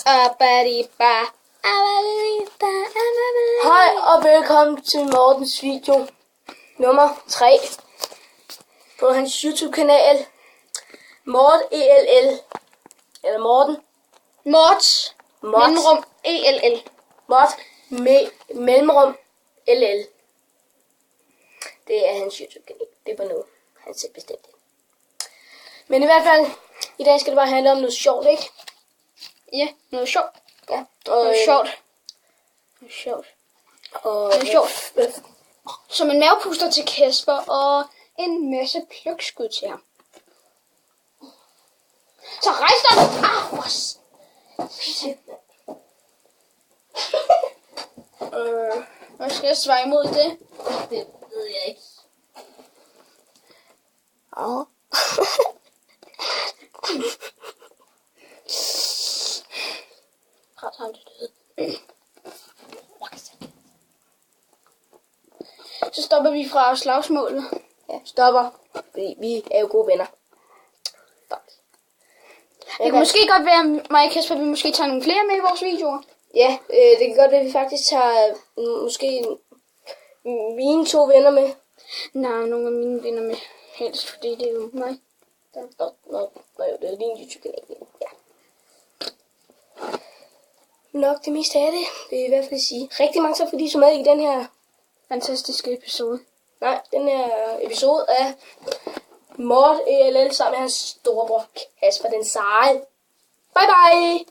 Hej og velkommen til Mortens video nummer 3 på hans YouTube-kanal. Mort ELL. Eller Morten. Mort. Mellemrum ELL. Mort mellemrum LL. Det er hans YouTube-kanal. Det var noget, han selv bestemte. Men i hvert fald, i dag skal det bare handle om noget sjovt, ikke? Ja, noget sjovt. Ja. Noget sjovt. Noget sjovt. Og noget sjovt. Som en mavepuster til Kasper og en masse plukskud til ham. Så rejs dig! Hvad skal jeg svare imod det? det ved jeg ikke. Ja. Ret ham det døde. Så stopper vi fra slagsmålet. Ja, stopper. Fordi vi er jo gode venner. Det kan måske godt være, mig og Kasper, vi måske tager nogle flere med i vores videoer. Ja, det kan godt være, at vi faktisk tager måske mine 2 venner med. Nej, nogle af mine venner med. Helst, fordi det er jo mig. Nå, det er din YouTube-kanal. Ja. Nok det meste af det, vil jeg i hvert fald sige. Rigtig mange tak, fordi I så med i den her fantastiske episode. Nej, den her episode af Mort ELL sammen med hans storebror Kasper den Seje. Bye bye!